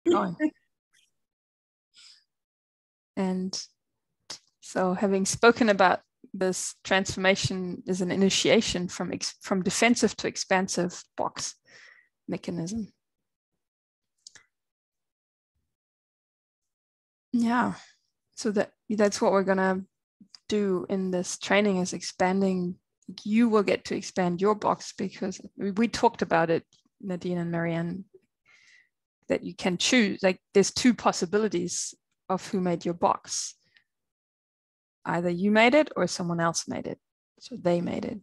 going. And so having spoken about this transformation is an initiation from defensive to expansive box mechanism. Yeah, so that's what we're gonna do in this training, is expanding. You will get to expand your box, because we talked about it, Nadine and Marianne, that you can choose, like there's two possibilities of who made your box. Either you made it or someone else made it. So they made it.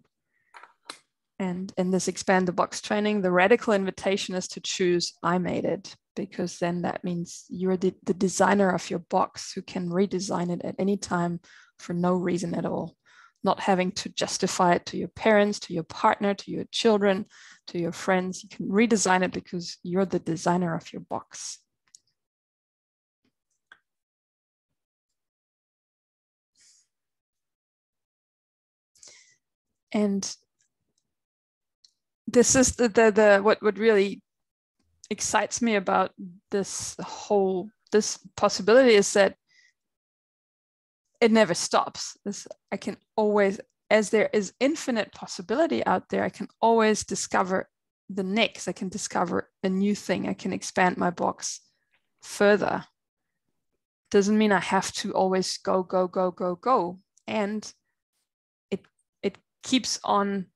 And in this expand the box training, the radical invitation is to choose I made it, because then that means you're the designer of your box who can redesign it at any time for no reason at all, not having to justify it to your parents, to your partner, to your children, to your friends. You can redesign it because you're the designer of your box. And this is what really excites me about this possibility, is that it never stops. I can always, as there is infinite possibility out there, I can always discover the next. I can discover a new thing. I can expand my box further. Doesn't mean I have to always go. And it keeps on.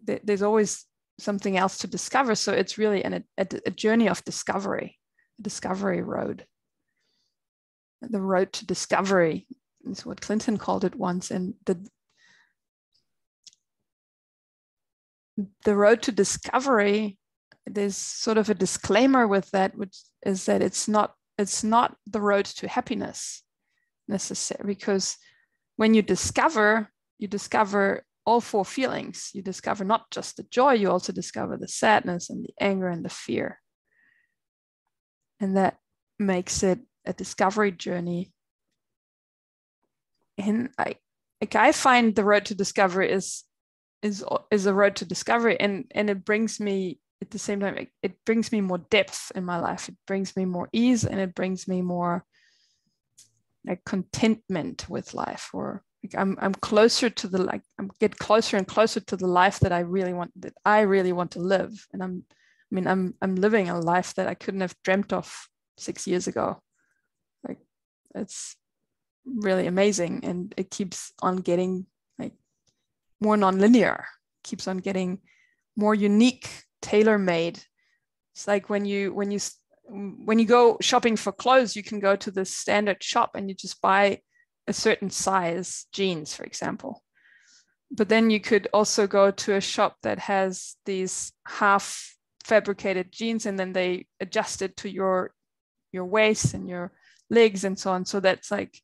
There's always something else to discover. So it's really a journey of discovery, a discovery road. The road to discovery is what Clinton called it once. And the road to discovery, there's sort of a disclaimer with that, which is that it's not the road to happiness necessarily, because when you discover all four feelings. You discover not just the joy, you also discover the sadness and the anger and the fear. And that makes it a discovery journey. And I find the road to discovery is a road to discovery, and it brings me, at the same time, it brings me more depth in my life. It brings me more ease, and it brings me more like contentment with life, or like I'm closer to the, I'm get closer and closer to the life that I really want to live. And I'm living a life that I couldn't have dreamt of 6 years ago. Like, it's really amazing, and it keeps on getting like more nonlinear, keeps on getting more unique, tailor-made. It's like when you go shopping for clothes, you can go to the standard shop and you just buy a certain size jeans, for example. But then you could also go to a shop that has these half fabricated jeans, and then they adjust it to your waist and your legs and so on. So that's like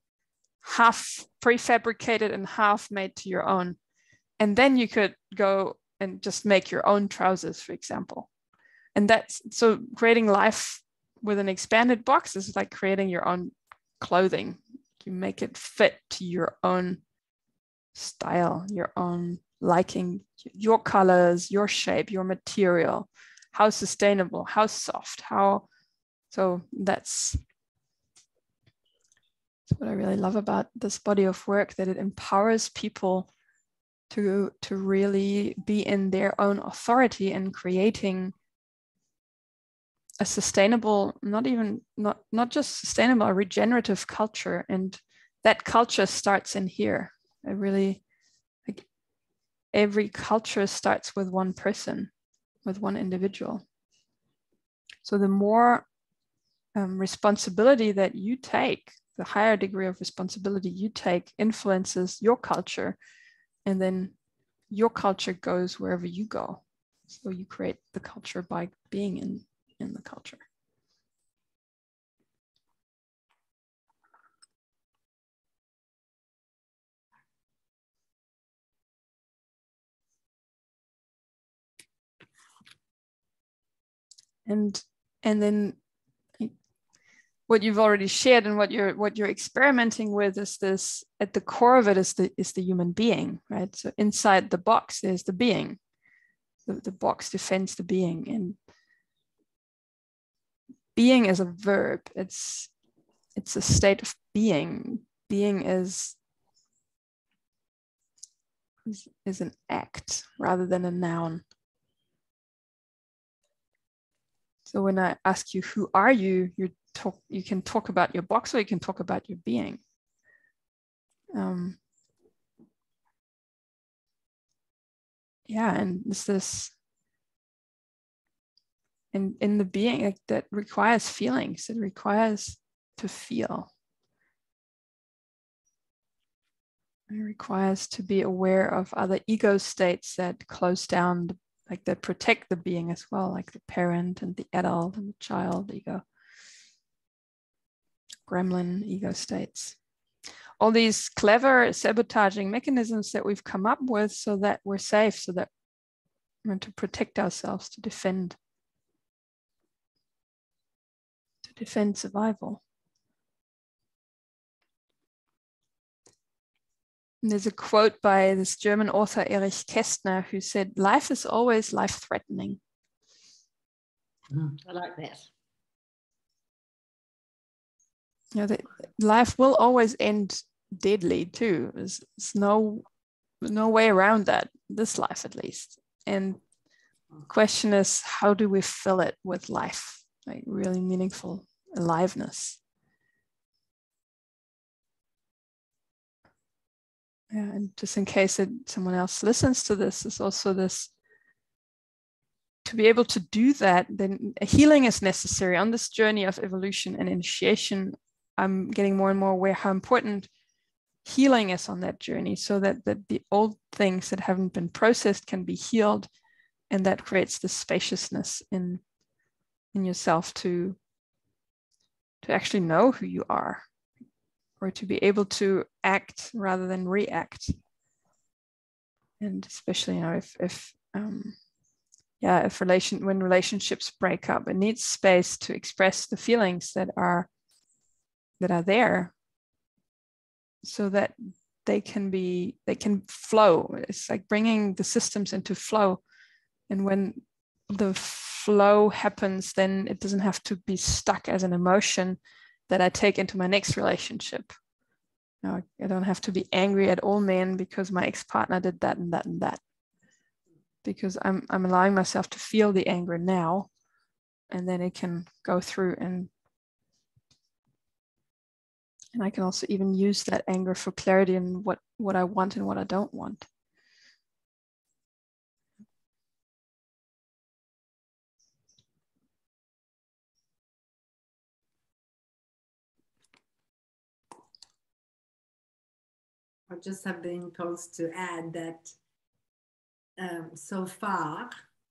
half prefabricated and half made to your own. And then you could go and just make your own trousers, for example. And that's, so creating life with an expanded box is like creating your own clothing. You make it fit to your own style, your own liking, your colors, your shape, your material, how sustainable, how soft, how, so that's what I really love about this body of work, that it empowers people to really be in their own authority and creating a sustainable, not just sustainable, a regenerative culture. And that culture starts in here. I really, like, every culture starts with one person, with one individual. So the more responsibility that you take, the higher degree of responsibility you take influences your culture, and then your culture goes wherever you go. So you create the culture by being in the culture. And then what you've already shared and what you're experimenting with is this, at the core of it is the human being, right? So inside the box there's the being. The box defends the being, and being is a verb. It's a state of being. Being is an act rather than a noun. So when I ask you, who are you? You can talk about your box, or you can talk about your being. Yeah, and it's this, and in the being, like, that requires feelings. It requires to feel. It requires to be aware of other ego states that close down, like that protect the being as well, like the parent and the adult and the child ego, gremlin ego states. All these clever sabotaging mechanisms that we've come up with so that we're safe, so that we're to protect ourselves, to defend survival. And there's a quote by this German author Erich Kästner who said, "Life is always life-threatening." I like that. You know, life will always end deadly too. There's no way around that, this life at least. And the question is, how do we fill it with life, like really meaningful aliveness? Yeah, and just in case someone else listens to this, is also this, to be able to do that, then healing is necessary. On this journey of evolution and initiation, I'm getting more and more aware how important healing is on that journey, so that the old things that haven't been processed can be healed, and that creates the spaciousness in yourself to actually know who you are, or to be able to act rather than react. And especially, you know, when relationships break up, it needs space to express the feelings that are there, so that they can flow. It's like bringing the systems into flow. And when the flow happens, then it doesn't have to be stuck as an emotion that I take into my next relationship. No, I don't have to be angry at all men because my ex-partner did that and that and that. Because I'm allowing myself to feel the anger now, and then it can go through, and I can also even use that anger for clarity in what I want and what I don't want. I just have the impulse to add that so far,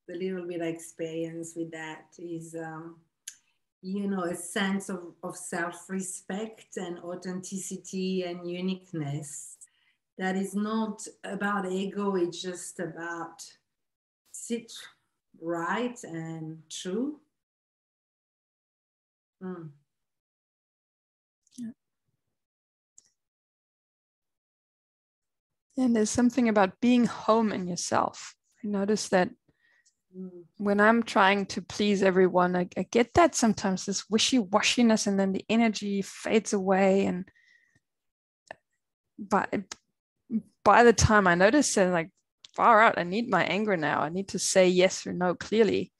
the little bit I experience with that is, you know, a sense of self-respect and authenticity and uniqueness that is not about ego, it's just about sit right and true. Yeah. And there's something about being home in yourself. I notice that when I'm trying to please everyone, I get that sometimes, this wishy-washiness, and then the energy fades away. And by the time I notice it, like, far out, I need my anger now. I need to say yes or no clearly.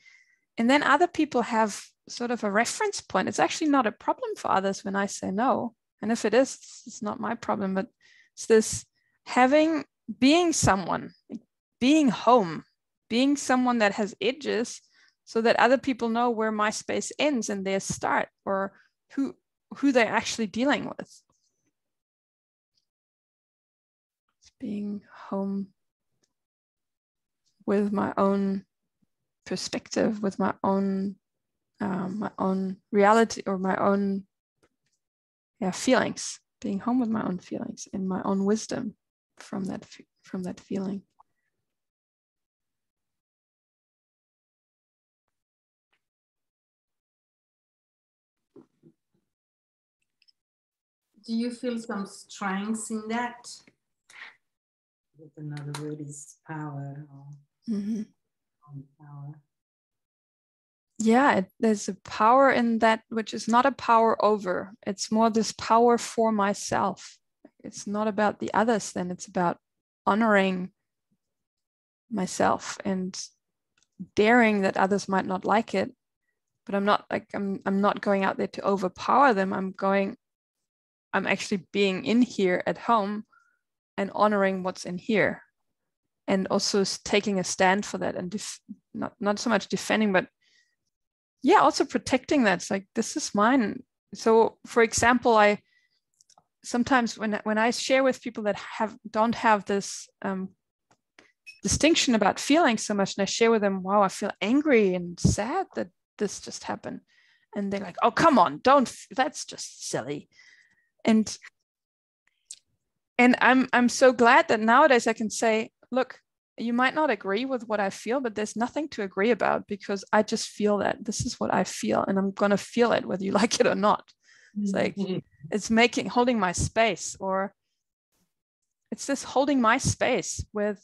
And then other people have sort of a reference point. It's actually not a problem for others when I say no. And if it is, it's not my problem. But it's this being someone, being home, being someone that has edges, so that other people know where my space ends and their start, or who they're actually dealing with. It's being home with my own perspective, with my own reality, or my own feelings. Being home with my own feelings and my own wisdom from that feeling. Do you feel some strength in that? Another word is power. Or power. yeah, there's a power in that, which is not a power over. It's more this power for myself. It's not about the others, then it's about honoring myself and daring that others might not like it. But I'm not going out there to overpower them. I'm actually being in here at home and honoring what's in here. And also taking a stand for that, and not so much defending, but yeah, also protecting that. It's like, this is mine. So for example, I sometimes when I share with people that don't have this distinction about feeling so much, and I share with them, wow, I feel angry and sad that this just happened, and they're like, oh, come on, that's just silly. And I'm so glad that nowadays I can say, look, you might not agree with what I feel, but there's nothing to agree about, because I just feel that this is what I feel, and I'm going to feel it whether you like it or not. It's like, it's holding my space, or it's this holding my space with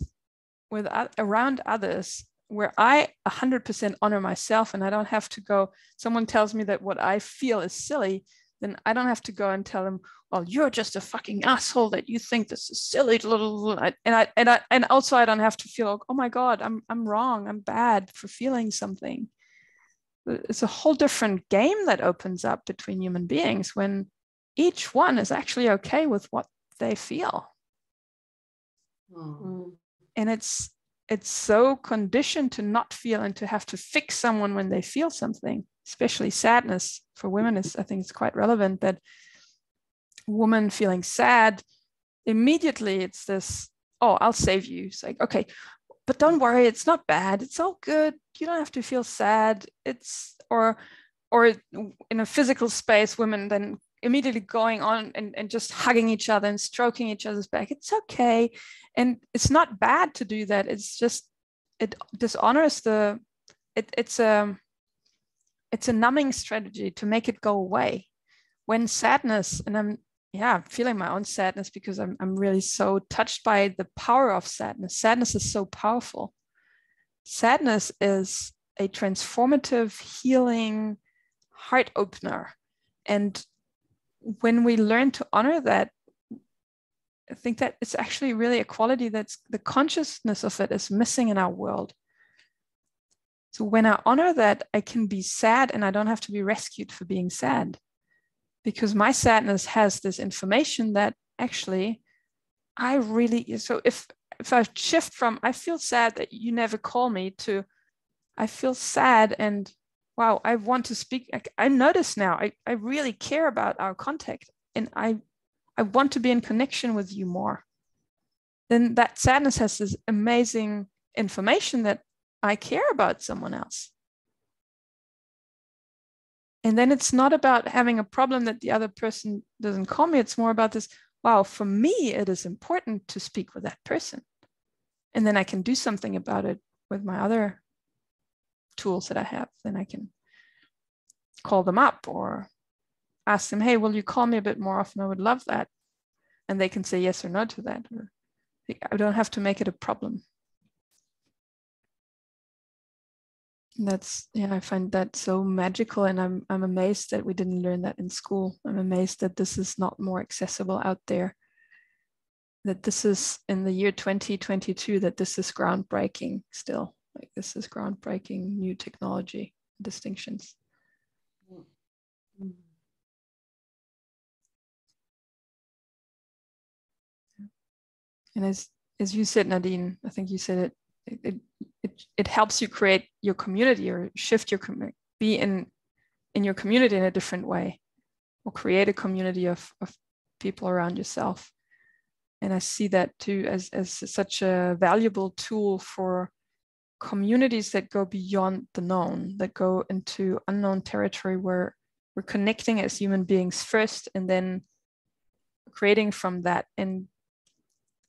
around others, where I 100% honor myself, and I don't have to go, someone tells me that what I feel is silly, then I don't have to go and tell them, well, you're just a fucking asshole that you think this is silly. And also I don't have to feel, oh my God, I'm wrong. I'm bad for feeling something. It's a whole different game that opens up between human beings when each one is actually okay with what they feel. Mm. And it's so conditioned to not feel and to have to fix someone when they feel something, especially sadness for women. I think it's quite relevant that woman feeling sad, immediately it's this, oh, I'll save you. It's like, okay, but don't worry, it's not bad, it's all good, you don't have to feel sad. Or in a physical space, women then immediately going on and just hugging each other and stroking each other's back. It's okay, and it's not bad to do that. It's just, it dishonors it's a numbing strategy to make it go away. When sadness, and I'm feeling my own sadness, because I'm really so touched by the power of sadness. Sadness is so powerful. Sadness is a transformative, healing heart opener. And when we learn to honor that, I think that it's actually really a quality that's the consciousness of it is missing in our world. So when I honor that, I can be sad and I don't have to be rescued for being sad, because my sadness has this information that actually so if I shift from, I feel sad that you never call me, to I feel sad and wow, I want to speak. I notice now, I really care about our contact, and I want to be in connection with you more. Then that sadness has this amazing information that I care about someone else. And then it's not about having a problem that the other person doesn't call me. It's more about this, wow, for me, it is important to speak with that person. And then I can do something about it with my other tools that I have. Then I can call them up or ask them, hey, will you call me a bit more often? I would love that. And they can say yes or no to that. Or I don't have to make it a problem. I find that so magical, and I'm amazed that we didn't learn that in school. I'm amazed that this is not more accessible out there, that this is in the year 2022, that this is groundbreaking still. Like, this is groundbreaking new technology distinctions. And as you said, Nadine, I think you said it helps you create your community, or shift your community, be in your community in a different way, or create a community of people around yourself. And I see that too as such a valuable tool for communities that go beyond the known, that go into unknown territory, where we're connecting as human beings first, and then creating from that. And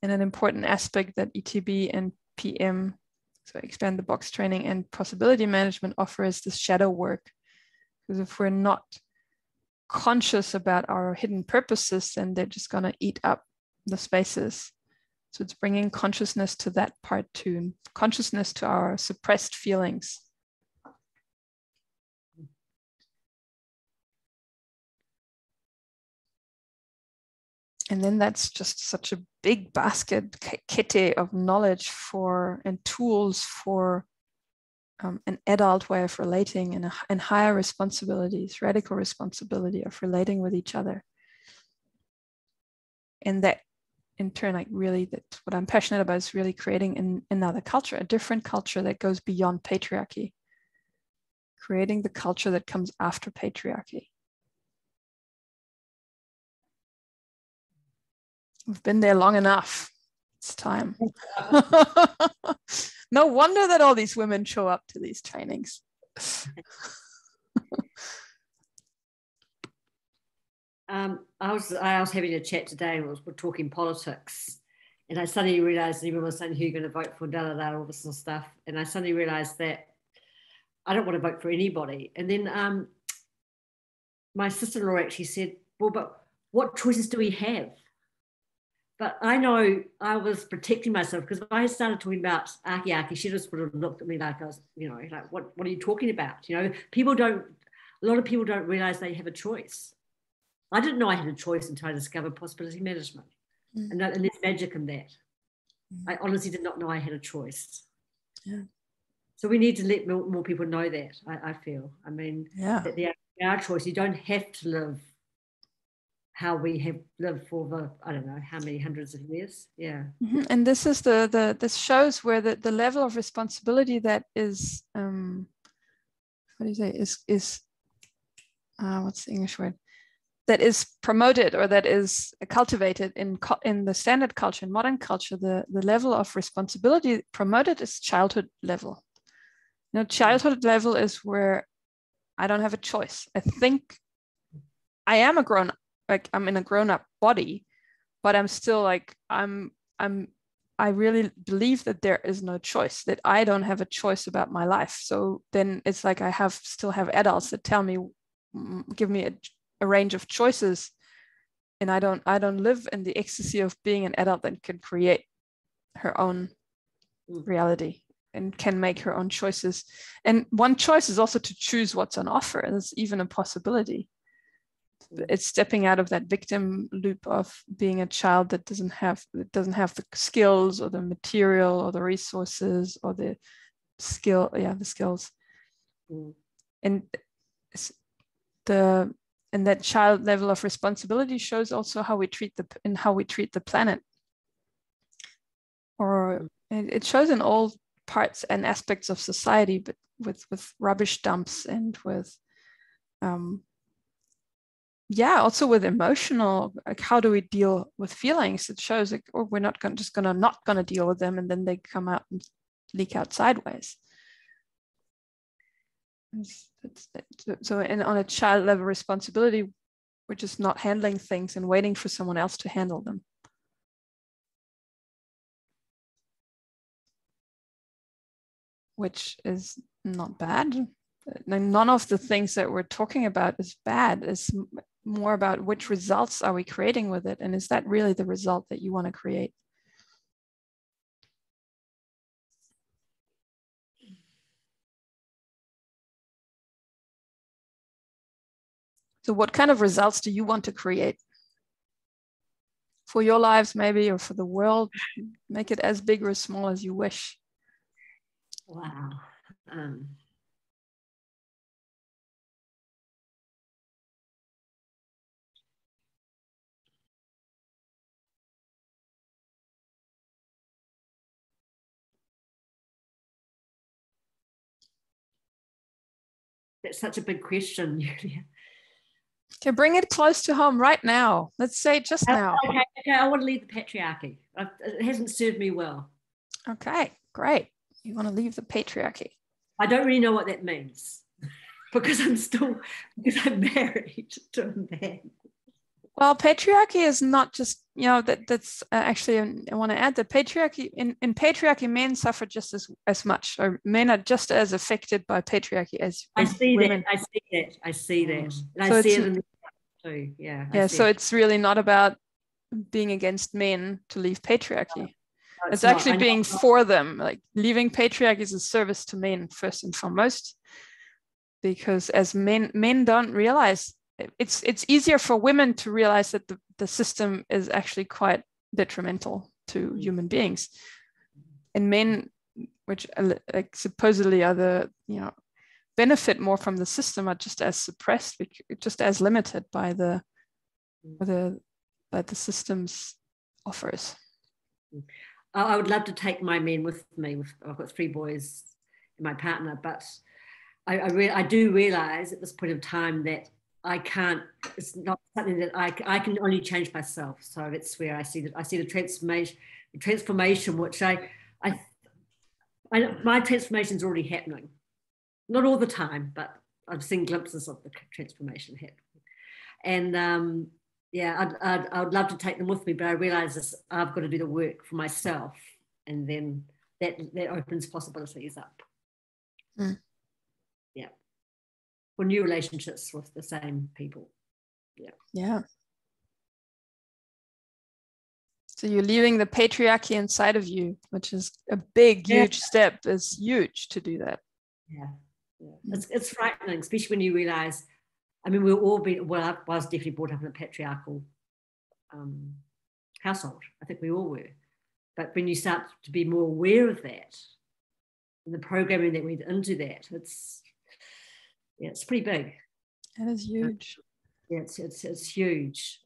an important aspect that ETB and PM, so expand the box training and possibility management, offer is this shadow work. Because if we're not conscious about our hidden purposes, then they're just going to eat up the spaces. So it's bringing consciousness to that part too, consciousness to our suppressed feelings. And then that's just such a big basket, kete of knowledge and tools for an adult way of relating, and higher responsibilities, radical responsibility of relating with each other. And that in turn, like really, that's what I'm passionate about, is really creating another culture, a different culture that goes beyond patriarchy, creating the culture that comes after patriarchy. We've been there long enough. It's time. No wonder that all these women show up to these trainings. I was having a chat today, and we're talking politics, and I suddenly realised everyone was saying who you're going to vote for, all this sort of stuff, and I suddenly realised that I don't want to vote for anybody. And then my sister-in-law actually said, well, but what choices do we have? But I know I was protecting myself, because if I started talking about patriarchy, she just would have looked at me like I was, like, what are you talking about? A lot of people don't realise they have a choice. I didn't know I had a choice until I discovered possibility management. And there's magic in that. I honestly did not know I had a choice. Yeah. So we need to let more people know that, I feel. I mean, that they are our choice. You don't have to live how we have lived for the, I don't know, how many hundreds of years. Yeah. Mm-hmm. And this is this shows where the level of responsibility that is, what do you say, is what's the English word? That is promoted, or that is cultivated in the standard culture, in modern culture, the level of responsibility promoted is childhood level. Childhood level is where I don't have a choice. I think I am a grown, like I'm in a grown-up body, but I'm still like, I really believe that there is no choice, that I don't have a choice about my life. So then it's like I still have adults that tell me, give me a range of choices, and I don't live in the ecstasy of being an adult that can create her own reality and can make her own choices. And one choice is also to choose what's on offer. There's even a possibility. It's stepping out of that victim loop of being a child that doesn't have the skills or the material or the resources or the skills. And that child level of responsibility shows also how we treat the planet. Or it shows in all parts and aspects of society, but with rubbish dumps and with also with emotional, like how do we deal with feelings? It shows like, oh, we're not going to deal with them, and then they come out and leak out sideways. So on a child level responsibility, we're just not handling things and waiting for someone else to handle them. Which is not bad. None of the things that we're talking about is bad. It's more about which results are we creating with it, and is that really the result that you want to create? So what kind of results do you want to create for your lives, maybe, or for the world? Make it as big or as small as you wish. Wow. That's such a big question, Julia. Okay, bring it close to home right now. Let's say just now. Okay, I want to leave the patriarchy. It hasn't served me well. Okay, great. You want to leave the patriarchy. I don't really know what that means because I'm married to a man. Well, patriarchy is not just, that's actually, I want to add that patriarchy, in patriarchy, men suffer just as much, or men are just as affected by patriarchy as women. I see that. And so I see it in the too. Yeah. Yeah. So it's really not about being against men to leave patriarchy. No, it's actually being for them. Like leaving patriarchy is a service to men first and foremost, because as men don't realize it's easier for women to realize that the system is actually quite detrimental to human beings, and men, which like supposedly are the, you know, benefit more from the system, are just as suppressed, just as limited by the system's offers. I would love to take my men with me. I've got 3 boys and my partner, but I do realize at this point of time that I can't. It's not something that I can only change myself. So that's where I see the transformation, which my transformation is already happening. Not all the time, but I've seen glimpses of the transformation happening. And yeah, I would love to take them with me, but I realize I've got to do the work for myself, and then that opens possibilities up. Mm. Yeah, for new relationships with the same people. Yeah. Yeah. So you're leaving the patriarchy inside of you, which is a big, huge step. It's huge to do that. Yeah. It's frightening, especially when you realize, I mean, we've all been, well, I was definitely brought up in a patriarchal household. I think we all were. But when you start to be more aware of that, and the programming that went into that, it's pretty big. It is huge. Yeah, it's huge.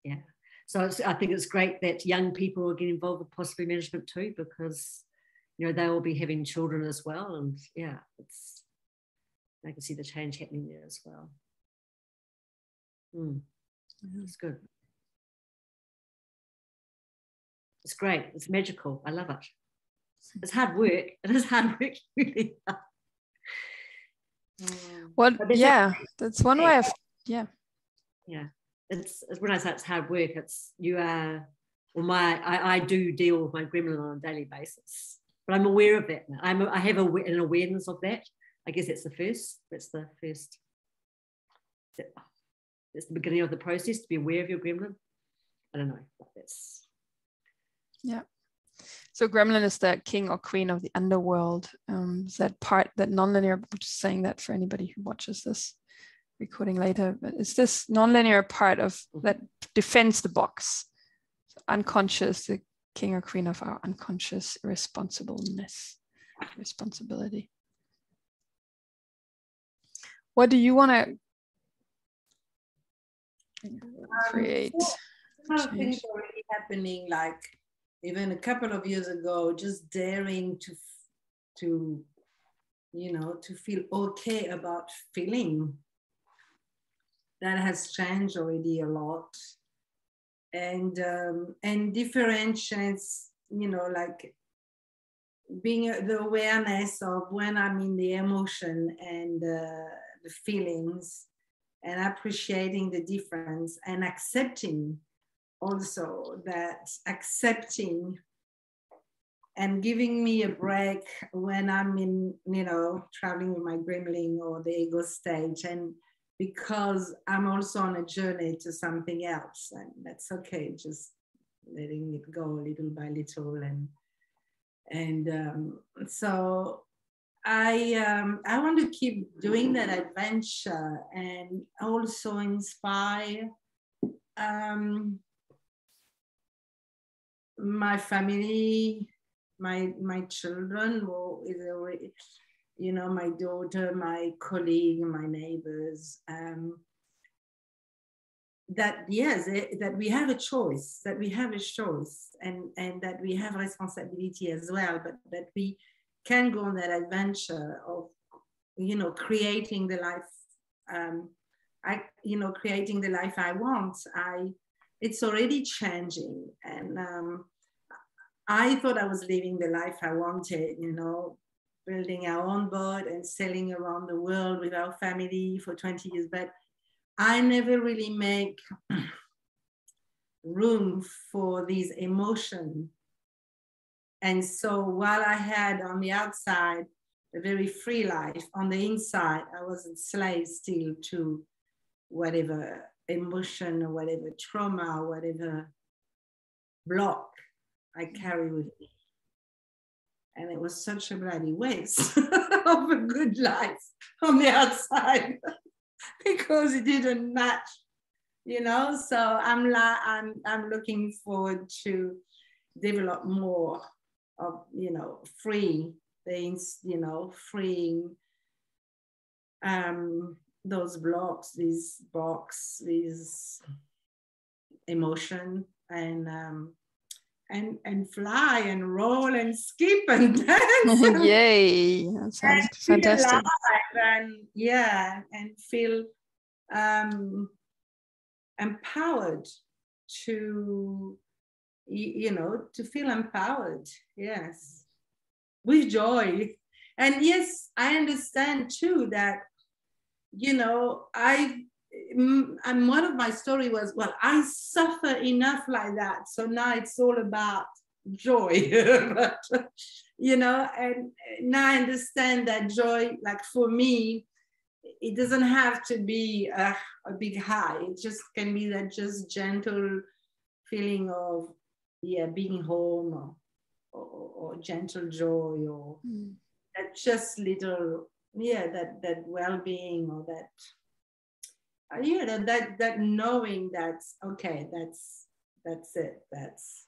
Yeah. So I think it's great that young people are getting involved with possibly management too, because, you know, they will be having children as well. And yeah, I can see the change happening there as well. It's good. It's great. It's magical. I love it. It's hard work. It is hard work, really. Well, yeah, that's one way of, yeah. It's when I say it's hard work, it's I do deal with my gremlin on a daily basis, but I'm aware of that now. I have an awareness of that. I guess that's the first. That's the beginning of the process, to be aware of your gremlin. I don't know. Yeah. So gremlin is the king or queen of the underworld. Is that part, that nonlinear, I'm just saying that for anybody who watches this recording later, but it's this nonlinear part of that defends the box. So unconscious, the king or queen of our unconscious responsibility. What do you want to create? Things already happening, like even a couple of years ago, just daring to feel okay about feeling. That has changed already a lot, and differentiates, you know, like being the awareness of when I'm in the emotion and the feelings, and appreciating the difference, and accepting also that, accepting and giving me a break when I'm in, you know, traveling with my gremlin or the ego stage, and because I'm also on a journey to something else, and that's okay, just letting it go little by little. And so I want to keep doing that adventure, and also inspire my family, my children, who is already, you know, my daughter, my colleague, my neighbors, that yes, that we have a choice, and that we have responsibility as well, but that we can go on that adventure of, you know, creating the life, creating the life I want. It's already changing, and I thought I was living the life I wanted, you know, building our own boat and sailing around the world with our family for 20 years, but I never really make room for these emotions. And so while I had on the outside a very free life, on the inside, I was enslaved still to whatever emotion or whatever trauma or whatever block I carry with me. And it was such a bloody waste of a good life on the outside. because it didn't match, you know. So I'm looking forward to develop more of, you know, free things, you know, freeing those blocks, these box, these emotion, and fly and roll and skip and dance. Yay, that sounds fantastic. And yeah, and feel empowered to, you know, to feel empowered, yes, with joy. And yes, I understand too that, you know, and one of my story was, well, I suffer enough like that, so now it's all about joy. But, you know, and now I understand that joy, like for me, it doesn't have to be a big high. It just can be that just gentle feeling of, yeah, being home, or gentle joy, or that just little, yeah, that well-being, or that, yeah, that knowing that's okay, that's it, that's,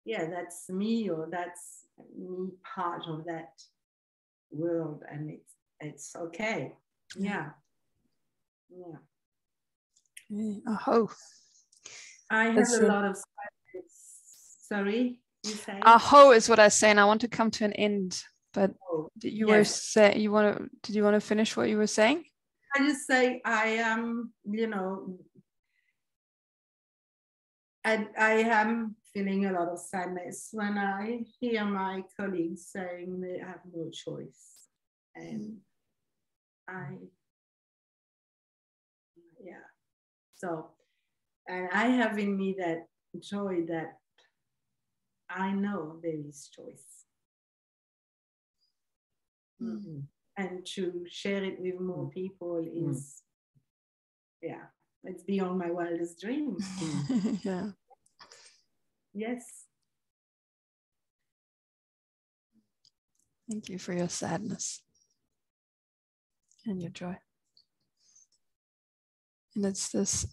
yeah, that's me, or that's me, part of that world, and it's okay. Yeah. Aho. I have a lot of sorry, you say? Aho is what I say, and I want to come to an end. But did you yes. were say you want to? Did you want to finish what you were saying? I just say I am, you know, I am feeling a lot of sadness when I hear my colleagues saying they have no choice, and yeah. So, and I have in me that joy that I know there is choice. Mm-hmm. And to share it with more people is, yeah, it's beyond my wildest dreams. Yeah. Yes. Thank you for your sadness and your joy. And it's this,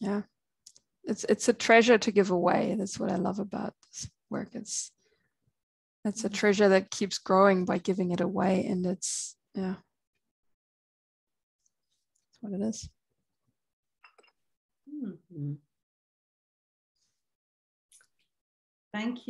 yeah, it's a treasure to give away. That's what I love about this work. It's a treasure that keeps growing by giving it away, and it's, yeah, that's what it is. Thank you.